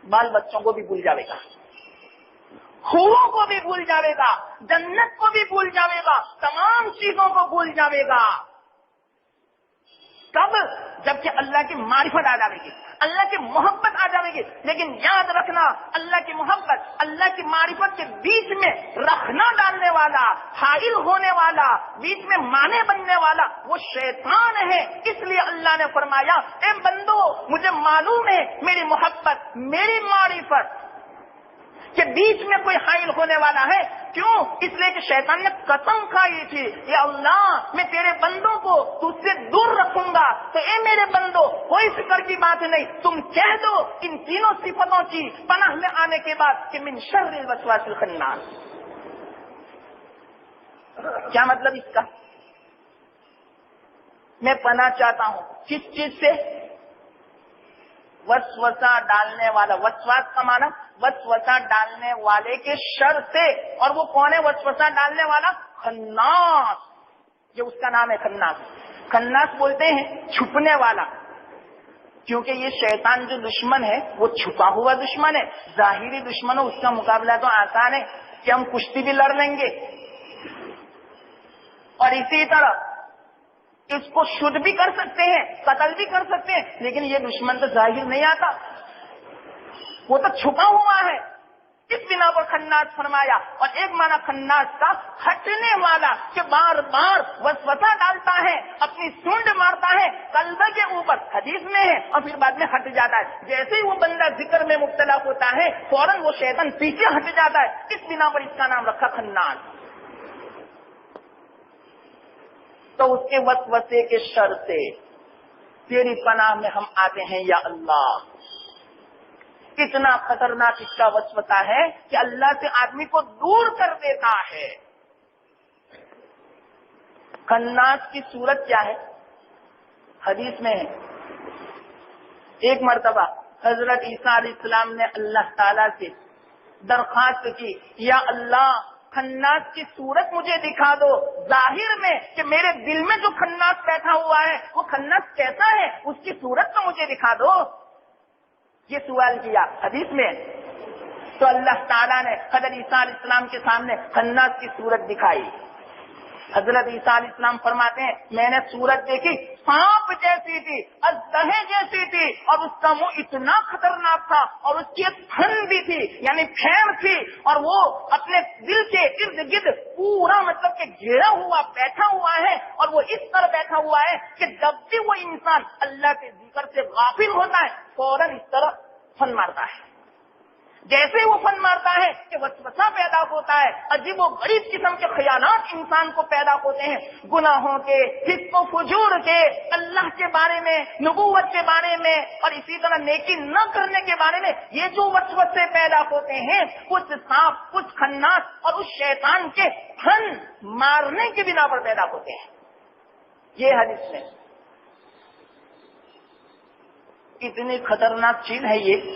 بال بچوں کو بھی بھول جاوے گا، حوروں کو بھی بھول جاوے گا، جنت کو بھی بھول جاوے گا، تمام چیزوں کو بھول جاوے گا۔ کب؟ جبکہ اللہ کی معرفت آ جائے گی، اللہ کی محبت آ جائے گی۔ لیکن یاد رکھنا اللہ کی محبت اللہ کی معرفت کے بیچ میں رکھنا ڈالنے والا، حائل ہونے والا، بیچ میں مانے بننے والا وہ شیطان ہے۔ اس لیے اللہ نے فرمایا اے بندو مجھے معلوم ہے میری محبت، میری معرفت کہ بیچ میں کوئی حائل ہونے والا ہے. کیوں؟ اس لیے کہ شیطان نے قسم کھائی تھی یا اللہ میں تیرے بندوں کو تجھ سے دور رکھوں گا. تو اے میرے بندو کوئی فکر کی بات نہیں, تم کہہ دو ان تینوں صفتوں کی پناہ میں آنے کے بعد کہ من شر الوسواس الخناس. کیا مطلب اس کا؟ میں پناہ چاہتا ہوں کس چیز سے؟ وسوسہ ڈالنے والا. وسواس کا معنی وسوسہ ڈالنے والے کے شر سے. اور وہ کون ہے وسوسہ ڈالنے والا؟ خناس. یہ اس کا نام ہے خناس. خناس بولتے ہیں چھپنے والا, کیونکہ یہ شیطان جو دشمن ہے وہ چھپا ہوا دشمن ہے. ظاہری دشمن ہو اس کا مقابلہ تو آسان ہے کہ ہم کشتی بھی لڑ لیں گے, اور اسی طرح اس کو شدھ بھی کر سکتے ہیں, قتل بھی کر سکتے ہیں, لیکن یہ دشمن تو ظاہر نہیں آتا, وہ تو چھپا ہوا ہے. اس بنا پر خناس فرمایا. اور ایک معنی خناس کا ہٹنے والا, کہ بار بار وسوسہ ڈالتا ہے, اپنی سونڈ مارتا ہے قلب کے اوپر, حدیث میں ہے, اور پھر بعد میں ہٹ جاتا ہے. جیسے ہی وہ بندہ ذکر میں مبتلا ہوتا ہے فوراً وہ شیطان پیچھے ہٹ جاتا ہے. اس بنا پر اس کا نام رکھا خناس. تو اس کے وسوسے کے شر سے تیری پناہ میں ہم آتے ہیں یا اللہ. کتنا خطرناک اس کا وسوسہ ہے کہ اللہ سے آدمی کو دور کر دیتا ہے. خناس کی صورت کیا ہے؟ حدیث میں ہے ایک مرتبہ حضرت عیسیٰ علیہ السلام نے اللہ تعالیٰ سے درخواست کی, یا اللہ خناس کی صورت مجھے دکھا دو ظاہر میں, کہ میرے دل میں جو خناس بیٹھا ہوا ہے وہ خناس کیسا ہے, اس کی صورت تو مجھے دکھا دو. یہ سوال کیا حدیث میں. تو اللہ تعالیٰ نے حضرت عیسیٰ علیہ السلام کے سامنے خناس کی صورت دکھائی. حضرت عیسیٰ علیہ السلام فرماتے ہیں میں نے صورت دیکھی سانپ جیسی تھی, اژدہے جیسی تھی, اور اس کا منہ اتنا خطرناک تھا, اور اس کی ایک پھن بھی تھی یعنی پھیر تھی, اور وہ اپنے دل کے ارد گرد پورا مطلب کہ گھیرا ہوا بیٹھا ہوا ہے, اور وہ اس طرح بیٹھا ہوا ہے کہ جب بھی وہ انسان اللہ کے ذکر سے غافل ہوتا ہے فوراً اس طرح پھن مارتا ہے. جیسے وہ فن مارتا ہے کہ وسوسہ پیدا ہوتا ہے, عجیب و غریب قسم کے خیالات انسان کو پیدا ہوتے ہیں, گناہوں کے, فسق و فجور کے, اللہ کے بارے میں, نبوت کے بارے میں, اور اسی طرح نیکی نہ کرنے کے بارے میں. یہ جو وسوسے پیدا ہوتے ہیں کچھ سانپ, کچھ خناس اور اس شیطان کے فن مارنے کی بنا پر پیدا ہوتے ہیں. یہ حدیث میں اتنی خطرناک چیز ہے یہ.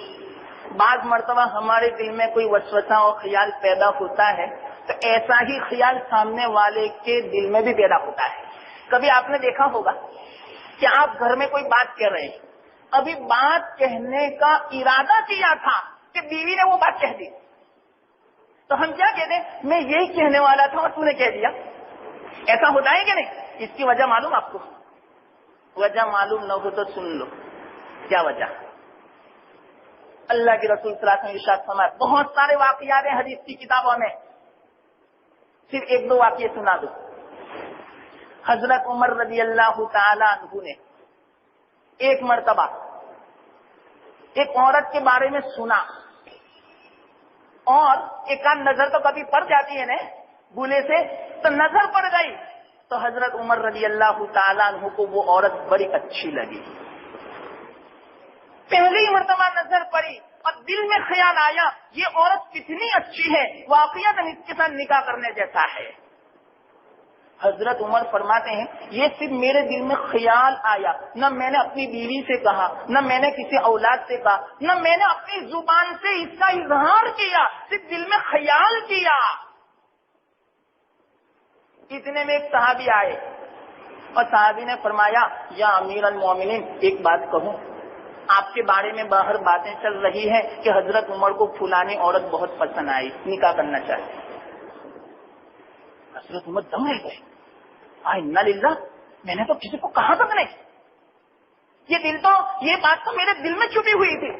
بعض مرتبہ ہمارے دل میں کوئی وسوسہ اور خیال پیدا ہوتا ہے تو ایسا ہی خیال سامنے والے کے دل میں بھی پیدا ہوتا ہے. کبھی آپ نے دیکھا ہوگا کہ آپ گھر میں کوئی بات کہہ رہے ہیں, ابھی بات کہنے کا ارادہ کیا تھا کہ بیوی نے وہ بات کہہ دی, تو ہم کیا کہتے ہیں میں یہی کہنے والا تھا اور تو نے کہہ دیا. ایسا ہوتا ہے کہ نہیں؟ اس کی وجہ معلوم آپ کو؟ وجہ معلوم نہ ہو تو سن لو کیا وجہ. اللہ کے رسول صلی اللہ علیہ وسلم ارشاد فرمایا, بہت سارے واقعات ہیں حدیث کی کتابوں میں, صرف ایک دو واقعے سنا دو. حضرت عمر رضی اللہ تعالی عنہ نے ایک مرتبہ ایک عورت کے بارے میں سنا, اور ایک نظر تو کبھی پڑ جاتی ہے نا بھولے سے, تو نظر پڑ گئی, تو حضرت عمر رضی اللہ تعالی عنہ کو وہ عورت بڑی اچھی لگی. پہلی مرتبہ نظر پڑی اور دل میں خیال آیا یہ عورت کتنی اچھی ہے, واقعات اس کے ساتھ نکاح کرنے جیسا ہے. حضرت عمر فرماتے ہیں یہ صرف میرے دل میں خیال آیا, نہ میں نے اپنی بیوی سے کہا, نہ میں نے کسی اولاد سے کہا, نہ میں نے اپنی زبان سے اس کا اظہار کیا, صرف دل میں خیال کیا. اتنے میں ایک صحابی آئے اور صحابی نے فرمایا یا امیر المومنین ایک بات کہوں, آپ کے بارے میں باہر باتیں چل رہی ہیں کہ حضرت عمر کو فلانی عورت بہت پسند آئی, نکاح کرنا چاہتے. حضرت عمر دم رہ گئے, انا للہ, میں نے تو کسی کو کہا تک نہیں, یہ بات تو میرے دل میں چھپی ہوئی تھی.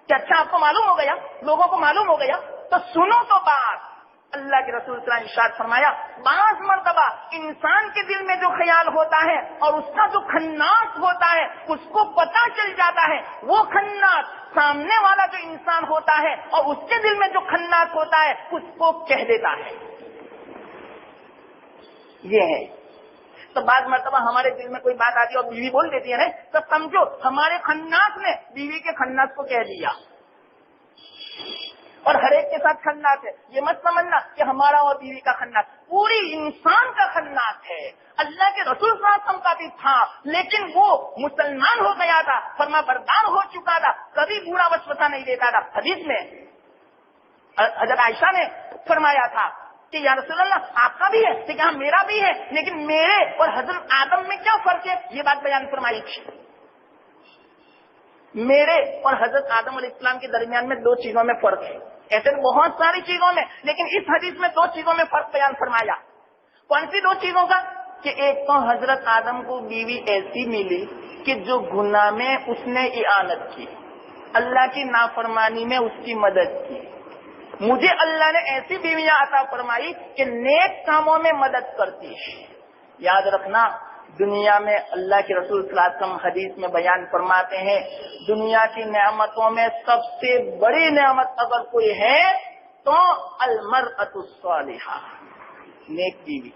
کہ اچھا آپ کو معلوم ہو گیا, لوگوں کو معلوم ہو گیا, تو سنو تو بات. اللہ کے رسول صلی اللہ علیہ وسلم نے ارشاد فرمایا بعض مرتبہ انسان کے دل میں جو خیال ہوتا ہے اور اس کا جو خناس ہوتا ہے اس کو پتہ چل جاتا ہے، وہ خناس سامنے والا جو انسان ہوتا ہے اور اس کے دل میں جو خناس ہوتا ہے اس کو کہہ دیتا ہے. یہ ہے. تو بعض مرتبہ ہمارے دل میں کوئی بات آتی ہے اور بیوی بول دیتی ہے نا، تو سمجھو ہمارے خناس نے بیوی کے خناس کو کہہ دیا. اور ہر ایک کے ساتھ خناس ہے، یہ مت سمجھنا کہ ہمارا اور بیوی کا خناس، پوری انسان کا خناس ہے. اللہ کے رسول صلی اللہ علیہ وسلم کا بھی تھا، لیکن وہ مسلمان ہو گیا تھا، فرما بردار ہو چکا تھا، کبھی برا وسوسہ نہیں دیتا تھا. حدیث میں حضرت عائشہ نے فرمایا تھا کہ یا رسول اللہ آپ کا بھی ہے، کہ ہاں میرا بھی ہے، لیکن میرے اور حضرت آدم میں کیا فرق ہے؟ یہ بات بیان فرمائی تھی. میرے اور حضرت آدم علیہ السلام کے درمیان میں دو چیزوں میں فرق ہے. ایسے بہت ساری چیزوں میں، لیکن اس حدیث میں دو چیزوں میں فرق بیان فرمایا. کون سی دو چیزوں کا؟ کہ ایک تو حضرت آدم کو بیوی ایسی ملی کہ جو گناہ میں اس نے اعانت کی، اللہ کی نافرمانی میں اس کی مدد کی. مجھے اللہ نے ایسی بیویاں عطا فرمائی کہ نیک کاموں میں مدد کرتی ہے. یاد رکھنا، دنیا میں اللہ کے رسول صلی اللہ علیہ وسلم حدیث میں بیان فرماتے ہیں دنیا کی نعمتوں میں سب سے بڑی نعمت اگر کوئی ہے تو المرأۃ الصالحہ، نیک بیوی.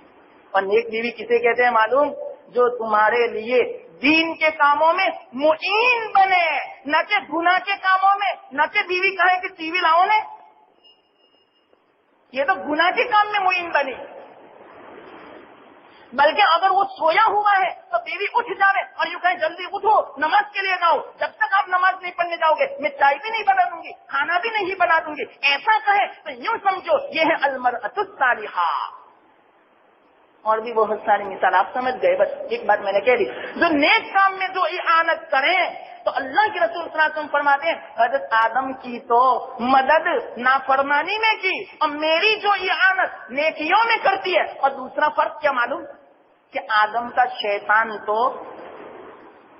اور نیک بیوی کسے کہتے ہیں معلوم؟ جو تمہارے لیے دین کے کاموں میں معین بنے، نہ کہ گناہ کے کاموں میں. نہ کہ بیوی کہے کہ ٹی وی لاؤ نے، یہ تو گناہ کے کام میں معین بنی. بلکہ اگر وہ سویا ہوا ہے تو بیوی اٹھ جاوے اور یوں کہیں جلدی اٹھو نماز کے لیے جاؤ، جب تک آپ نماز نہیں پڑھنے جاؤ گے میں چائے بھی نہیں بنا دوں گی، کھانا بھی نہیں بنا دوں گی، ایسا کہے تو یوں سمجھو یہ ہے المرأۃ الصالحہ. اور بھی بہت ساری مثال آپ سمجھ گئے. بس ایک بات میں نے کہہ دی، جو نیک کام میں جو اعانت کریں تو اللہ کے رسول صلی اللہ علیہ وسلم فرماتے ہیں حضرت آدم کی تو مدد نافرمانی میں کی اور میری جو اعانت نیکیوں میں کرتی ہے. اور دوسرا فرق کیا معلوم؟ کہ آدم کا شیطان تو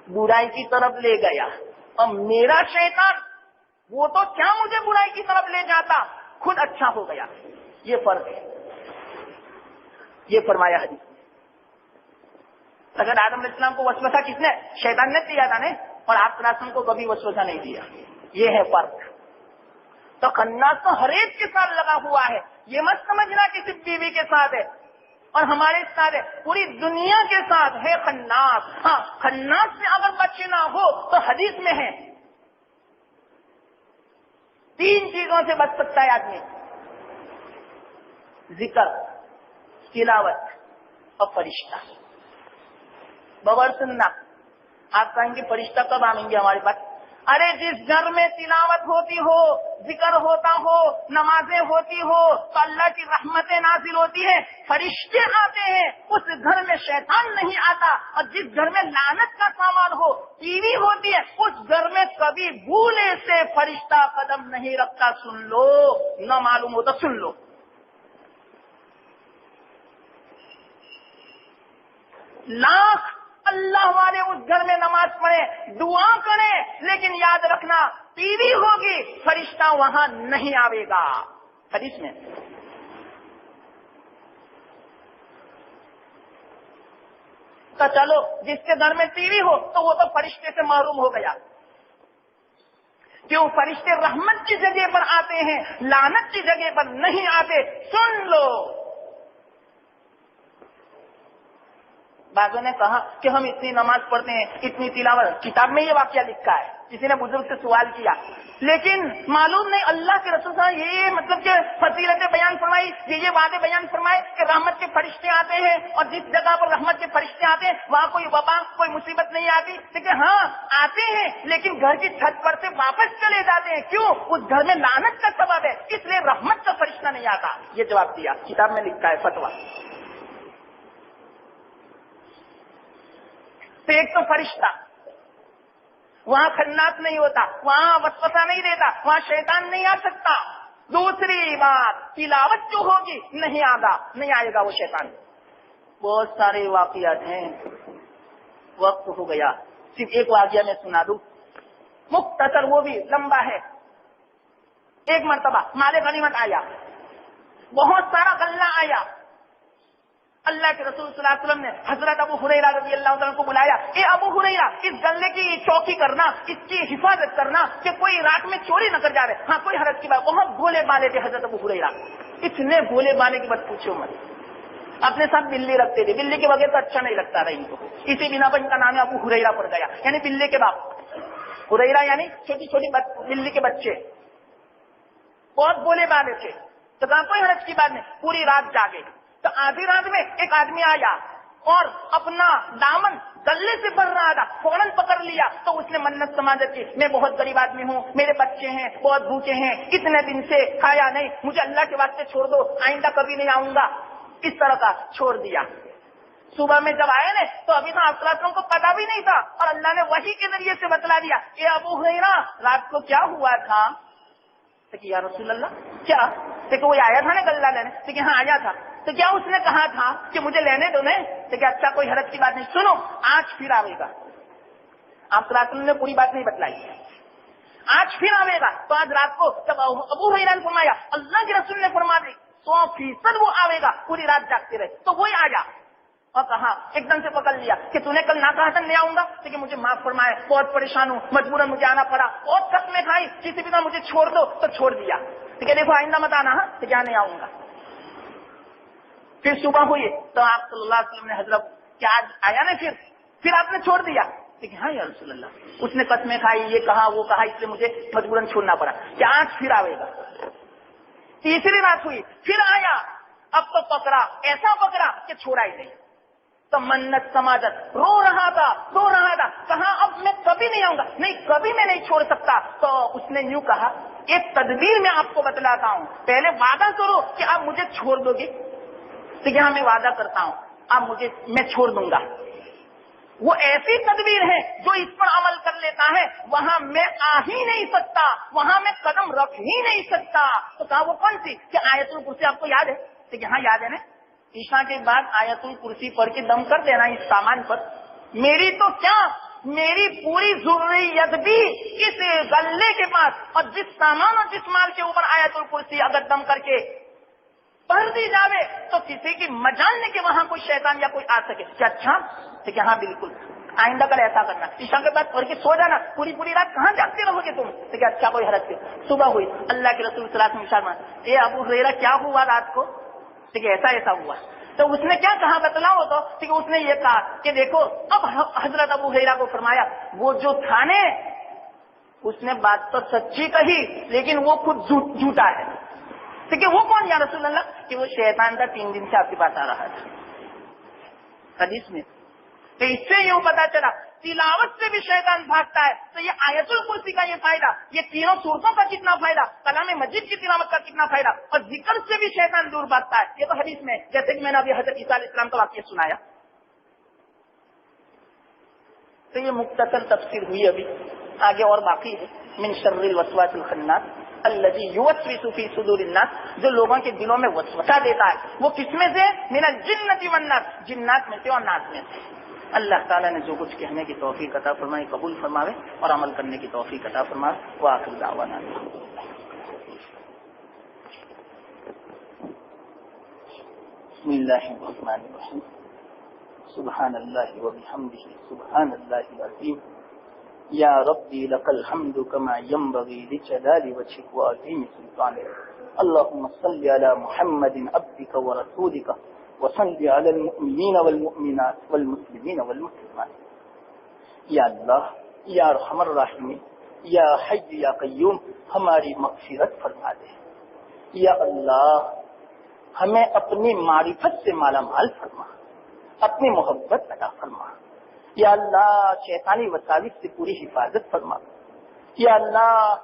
برائی کی طرف لے گیا اور میرا شیطان وہ تو کیا مجھے برائی کی طرف لے جاتا، خود اچھا ہو گیا. یہ فرق ہے. یہ فرمایا حدیث میں. اگر آدم علیہ السلام کو وسوسہ کس نے؟ شیطان نے دیا تھا نا، اور آپ صلی اللہ علیہ وسلم کو کبھی وسوسہ نہیں دیا. یہ ہے فرق. تو خناس تو ہر ایک کے ساتھ لگا ہوا ہے. یہ مت سمجھنا کہ صرف بیوی کے ساتھ ہے اور ہمارے ساتھ ہے، پوری دنیا کے ساتھ ہے خناس. ہاں، خناس سے اگر بچنا ہو تو حدیث میں ہے 3 چیزوں سے بچ سکتا ہے آدمی: ذکر، تلاوت اور فرشتہ. بغیر سننا. آپ کہیں گے فرشتہ کب آئیں گے ہمارے پاس؟ ارے جس گھر میں تلاوت ہوتی ہو، ذکر ہوتا ہو، نمازیں ہوتی ہو تو اللہ کی رحمتیں نازل ہوتی ہیں، فرشتے آتے ہیں. اس گھر میں شیطان نہیں آتا. اور جس گھر میں لعنت کا سامان ہو، ٹی وی ہوتی ہے، اس گھر میں کبھی بھولے سے فرشتہ قدم نہیں رکھتا. سن لو، نہ معلوم ہو تو سن لو. لاکھ اللہ والے اس گھر میں نماز پڑھیں، دعا کریں، لیکن یاد رکھنا ٹی وی ہوگی، فرشتہ وہاں نہیں آئے گا. حدیث میں تو چلو جس کے گھر میں ٹی وی ہو تو وہ تو فرشتے سے محروم ہو گیا. کیوں؟ فرشتے رحمت کی جگہ پر آتے ہیں، لعنت کی جگہ پر نہیں آتے. سن لو. بعضوں نے کہا کہ ہم اتنی نماز پڑھتے ہیں، اتنی تلاوت، کتاب میں یہ واقعہ لکھا ہے. کسی نے بزرگ سے سوال کیا، لیکن معلوم نہیں اللہ کے رسول صلی اللہ علیہ وسلم یہ مطلب کہ فضیلتیں بیان فرمائی، یہ وعدے بیان فرمائے کہ رحمت کے فرشتے آتے ہیں اور جس جگہ پر رحمت کے فرشتے آتے ہیں وہاں کوئی وبا، کوئی مصیبت نہیں آتی. لیکن ہاں آتے ہیں، لیکن گھر کی چھت پر سے واپس چلے جاتے ہیں. کیوں؟ اس گھر میں لعنت کا سبب ہے، اس لیے رحمت کا فرشتہ نہیں آتا. یہ جواب دیا، کتاب میں لکھا ہے فتویٰ. تو ایک تو فرشتہ، وہاں خناس نہیں ہوتا، وہاں وسوسہ نہیں دیتا، وہاں شیطان نہیں آ سکتا. دوسری بات، تلاوت جو ہوگی نہیں آئے گا وہ شیطان. بہت سارے واقعات ہیں، وقت ہو گیا، صرف ایک واقعہ میں سنا دوں، مختصر، وہ بھی لمبا ہے. ایک مرتبہ مال غنیمت آیا، بہت سارا غلہ آیا. اللہ کے رسول صلی اللہ علیہ وسلم نے حضرت ابو ہریرہ رضی اللہ تعالیٰ کو بلایا. اے ابو ہریرہ، اس غلے کی چوکی کرنا، اس کی حفاظت کرنا کہ کوئی رات میں چوری نہ کر جا رہے. ہاں کوئی حرج کی بات. بہت بھولے بالے تھے حضرت ابو ہریرہ، اتنے بھولے بالے کی بات پوچھو مت. اپنے ساتھ بلی رکھتے تھے، بلی کے بغیر تو اچھا نہیں لگتا تھا ان کو. اسی بنا پر ان کا نام ابو ہریرہ پڑ گیا، یعنی بلی کے باپ. ہریرہ یعنی چھوٹی چھوٹی بلی کے بچے. بہت بھولے بالے تھے. تو کہا کوئی حرج کی بات نہیں. پوری رات جاگے تو آدھی رات میں ایک آدمی آیا اور اپنا دامن گلے سے بھر رہا تھا، فوراً پکڑ لیا. تو اس نے منت سماجت کی، میں بہت غریب آدمی ہوں، میرے بچے ہیں، بہت بھوکے ہیں، اتنے دن سے کھایا نہیں، مجھے اللہ کے واسطے چھوڑ دو، آئندہ کبھی نہیں آؤں گا. اس طرح کا چھوڑ دیا. صبح میں جب آئے نا تو ابھی تو آپ کو پتا بھی نہیں تھا، اور اللہ نے وحی کے ذریعے سے بتلا دیا کہ ابو ہریرہ رات کو کیا ہوا تھا. کہ یا رسول اللہ کیا؟ کہ کوئی آیا تھا نا گلہ لینے. کہ ہاں آیا تھا. تو کیا اس نے کہا تھا کہ مجھے لینے دو نہیں؟ تو کہ اچھا کوئی حرج کی بات نہیں، سنو آج پھر آئے گا. آپ صلی اللہ علیہ وسلم نے پوری بات نہیں بتلائی، آج پھر آئے گا. تو آج رات کو جب ابو ہریرہ نے فرمایا، اللہ کے رسول نے فرما دی 100% وہ آئے گا. پوری رات جاگتے رہے تو وہی آیا اور کہا، ایک دم سے پکڑ لیا کہ تو نے کل نہ کہا تھا نہیں آؤں گا. کہ مجھے معاف فرمائے، بہت پریشان ہوں، مجبوراً مجھے آنا پڑا، بہت قسمیں کھائی، کسی بھی طرح مجھے چھوڑ دو. تو چھوڑ دیا. کہ دیکھو آئندہ مت آنا. ہاں کہ کیا نہیں آؤں گا. پھر صبح ہوئی تو آپ صلی اللہ علیہ وسلم نے حضرت کیا آج آیا نا پھر آپ نے چھوڑ دیا. کہ ہاں یا رسول اللہ، اس نے قسمیں کھائی، یہ کہا وہ کہا، اس لیے مجھے مجبوراً چھوڑنا پڑا. کہ آج پھر آئے گا. تیسری رات ہوئی پھر آیا. اب تو پکڑا، ایسا پکڑا کہ چھوڑا ہی نہیں. تو منت سماجت رو رہا تھا. کہا اب میں کبھی نہیں آؤں گا. نہیں کبھی میں نہیں چھوڑ سکتا. تو اس نے یوں کہا، ایک تدبیر میں آپ کو بتلاتا ہوں، پہلے وعدہ کرو کہ آپ مجھے چھوڑ دو گے. تو یہاں میں وعدہ کرتا ہوں آپ مجھے، میں چھوڑ دوں گا. وہ ایسی تدبیر ہے جو اس پر عمل کر لیتا ہے وہاں میں آ ہی نہیں سکتا، وہاں میں قدم رکھ ہی نہیں سکتا. تو کہا وہ کون سی؟ کہ آیت الکرسی آپ کو یاد ہے؟ کہ ہاں یاد ہے نا. عشاء کے بعد آیت الکرسی پڑھ کے دم کر دینا اس سامان پر. میری تو کیا، میری پوری ضروریت بھی اس غلے کے پاس، اور جس سامان اور جس مال کے اوپر آیت الکرسی اگر دم کر کے پڑھ دی جاوے تو کسی کی مجال نہیں کہ وہاں کوئی شیطان یا کوئی آ سکے. کیا اچھا؟ کہ ہاں بالکل، آئندہ کل ایسا کرنا، عشاء کے بعد پڑھ کے سو جانا، پوری رات کہاں جاگتے رہو گے تم. تو کیا اچھا کوئی حرج نہیں. صبح ہوئی، اللہ کے رسول صلی اللہ علیہ وسلم، اے ابو ہریرہ کیا ہوا رات کو؟ کہ ایسا ہوا. تو اس نے کیا کہا بتلاؤ تو. کہ اس نے یہ کہا کہ دیکھو اب حضرت ابو ہریرہ کو فرمایا، وہ جو تھا نے اس نے بات تو سچی کہی لیکن وہ خود جھوٹا ہے. کہ وہ کون یا رسول اللہ؟ کہ وہ شیطان تھا، 3 دن سے آپ کے پاس آ رہا تھا. حدیث میں تو اس سے یوں پتا چلا تلاوت سے بھی شیطان بھاگتا ہے. تو یہ آیت الکرسی کا یہ فائدہ، یہ تینوں سورتوں کا کتنا فائدہ، کلام مجید کی تلاوت کا کتنا فائدہ، اور ذکر سے بھی شیطان دور بھاگتا ہے. یہ تو حدیث میں، جیسے کہ میں نے ابھی حضرت عیسیٰ علیہ السلام کا واقعہ سنایا. تو یہ مختصر تفسیر ہوئی، ابھی آگے اور باقی ہے. من شر الوسواس الخناس الذی یوسوس فی صدور الناس، جو لوگوں کے دلوں میں وسوسہ دیتا ہے. وہ کس میں سے؟ من الجنۃ والناس، جنات میں سے اور ناس میں سے. اللہ تعالیٰ نے جو کچھ کہنے کی توفیق عطا فرمائے قبول فرماوے اور عمل کرنے کی توفیق عطا فرمائے. وآخر دعوانا بسم اللہ الرحمن الرحیم. سبحان اللہ وبحمدہ سبحان اللہ العظیم. یا ربی لک الحمد کما ینبغی لجلال وجهک وعظیم سلطانک. اللهم صل علی محمد عبدک ورسولک وصل علی المؤمنین والمؤمنات والمسلمین والمسلمات. یا اللہ، یا ارحم الراحمین، یا حی یا قیوم، ہماری مغفرت فرما دے. یا اللہ، ہمیں اپنی معرفت سے مالا مال فرما، اپنی محبت عطا فرما. یا اللہ، شیطانی وساوس سے پوری حفاظت فرما. یا اللہ،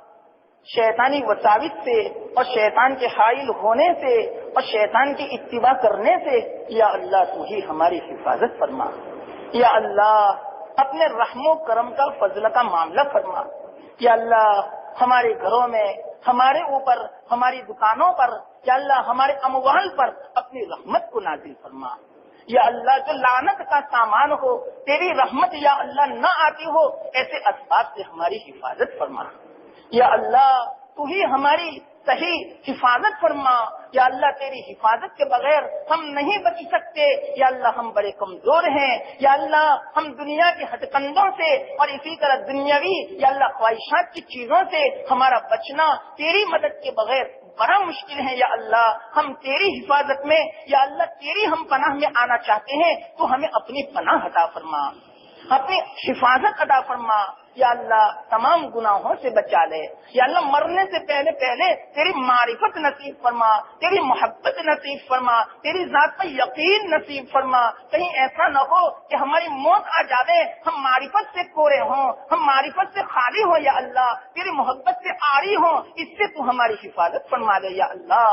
شیطانی وساوس سے اور شیطان کے حائل ہونے سے اور شیطان کی اتباع کرنے سے یا اللہ تو ہی ہماری حفاظت فرما. یا اللہ، اپنے رحم و کرم کا فضل کا معاملہ فرما. یا اللہ، ہمارے گھروں میں، ہمارے اوپر، ہماری دکانوں پر، یا اللہ ہمارے اموال پر اپنی رحمت کو نازل فرما. یا اللہ، جو لعنت کا سامان ہو، تیری رحمت یا اللہ نہ آتی ہو، ایسے اسباب سے ہماری حفاظت فرما. یا اللہ، تو ہی ہماری صحیح حفاظت فرما یا اللہ، تیری حفاظت کے بغیر ہم نہیں بچ سکتے یا اللہ، ہم بڑے کمزور ہیں یا اللہ، ہم دنیا کے ہٹ کندوں سے اور اسی طرح دنیاوی یا اللہ خواہشات کی چیزوں سے ہمارا بچنا تیری مدد کے بغیر بڑا مشکل ہے یا اللہ، ہم تیری حفاظت میں یا اللہ تیری ہم پناہ میں آنا چاہتے ہیں، تو ہمیں اپنی پناہ عطا فرما، اپنی حفاظت عطا فرما یا اللہ، تمام گناہوں سے بچا لے یا اللہ، مرنے سے پہلے تیری معرفت نصیب فرما، تیری محبت نصیب فرما، تیری ذات پر یقین نصیب فرما، کہیں ایسا نہ ہو کہ ہماری موت آ جائے ہم معرفت سے کورے ہوں، ہم معرفت سے خالی ہوں یا اللہ، تیری محبت سے عاری ہوں، اس سے تو ہماری حفاظت فرما دے یا اللہ۔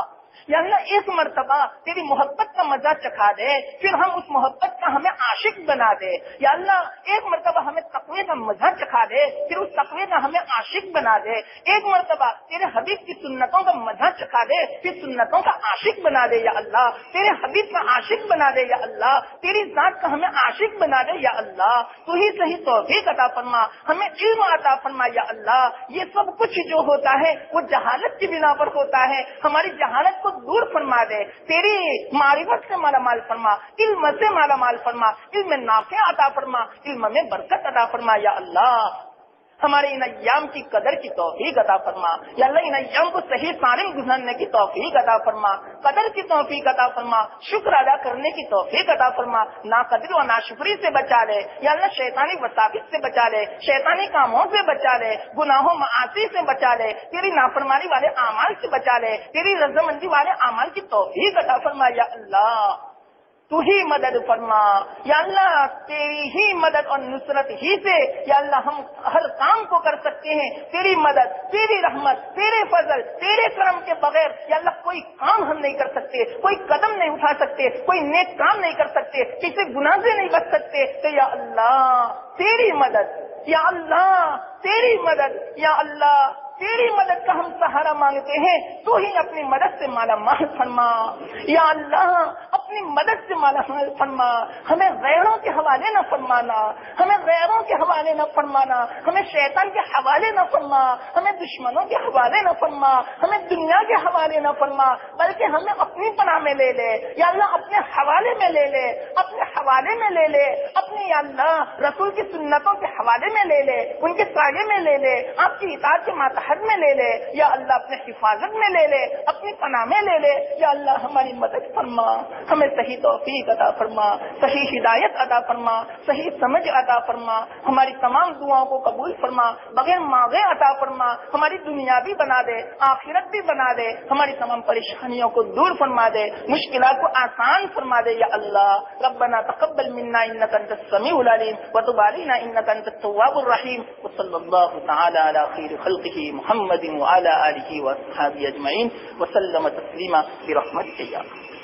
یا اللہ، ایک مرتبہ تیری محبت کا مزہ چکھا دے، پھر ہم اس محبت کا ہمیں عاشق بنا دے یا اللہ، ایک مرتبہ ہمیں تقوی کا مزہ چکھا دے، پھر اس تقوی کا ہمیں عاشق بنا دے، ایک مرتبہ تیرے حبیب کی سنتوں کا مزہ چکھا دے، پھر سنتوں کا عاشق بنا دے یا اللہ، تیرے حبیب کا عاشق بنا دے یا اللہ، تیری ذات کا ہمیں عاشق بنا دے یا اللہ، تو ہی صحیح توفیق عطا فرما، ہمیں علم عطا فرما یا اللہ۔ یہ سب کچھ جو ہوتا ہے وہ جہالت کی بنا پر ہوتا ہے، ہماری جہالت کو دور فرما دے، تیری معرفت سے مالا مال فرما، علم سے مالا مال فرما، علم نافع عطا فرما، علم میں برکت عطا فرما یا اللہ۔ ہمارے ان ایام کی قدر کی توفیق عطا فرما یا اللہ، ان ایام کو صحیح سالم گزارنے کی توفیق عطا فرما، قدر کی توفیق عطا فرما، شکر ادا کرنے کی توفیق عطا فرما، ناقدری و ناشکری سے بچا لے یا اللہ، شیطانی وساوس سے بچا لے، شیطانی کاموں سے بچا لے، گناہوں معاصی سے بچا لے، تیری نافرمانی والے اعمال سے بچا لے، تیری رضامندی والے اعمال کی توفیق عطا فرما یا اللہ۔ تو ہی مدد فرما یا اللہ، تیری ہی مدد اور نصرت ہی سے یا اللہ ہم ہر کام کو کر سکتے ہیں، تیری مدد، تیری رحمت، تیرے فضل، تیرے کرم کے بغیر یا اللہ کوئی کام ہم نہیں کر سکتے، کوئی قدم نہیں اٹھا سکتے، کوئی نیک کام نہیں کر سکتے، کسی گناہ سے نہیں بچ سکتے، تو یا اللہ تیری مدد، یا اللہ تیری مدد، یا اللہ تیری مدد کا ہم سہارا مانگتے ہیں، تو ہی اپنی مدد سے مالا مال فرما یا اللہ، اپنی مدد سے مالا مال فرما، ہمیں غیروں کے حوالے نہ فرمانا، ہمیں غیروں کے حوالے نہ فرمانا، ہمیں شیطان کے حوالے نہ فرما، ہمیں دشمنوں کے حوالے نہ فرما، ہمیں دنیا کے حوالے نہ فرما، بلکہ ہمیں اپنی پناہ میں لے لے یا اللہ، اپنے حوالے میں لے لے، اپنے حوالے میں لے لے، اپنی یا اللہ رسول کی سنتوں کے حوالے میں لے لے، ان کے سائے میں لے لے، آپ کی اطاعت کے ماتحت میں لے لے یا اللہ، اپنے حفاظت میں لے لے، اپنی پناہ میں لے لے یا اللہ، ہماری مدد فرما، ہمیں صحیح توفیق عطا فرما، صحیح ہدایت عطا فرما، صحیح سمجھ عطا فرما، ہماری تمام دعاؤں کو قبول فرما، بغیر مانگے عطا فرما، ہماری دنیا بھی بنا دے، آخرت بھی بنا دے، ہماری تمام پریشانیوں کو دور فرما دے، مشکلات کو آسان فرما دے یا اللہ۔ ربنا تقبل منا انك انت السميع العليم وتب علينا انك انت التواب الرحيم، وصلى الله تعالى على خير خلقه محمد وعلى آله وأصحابه أجمعين وسلم تسليما برحمتك يا الله۔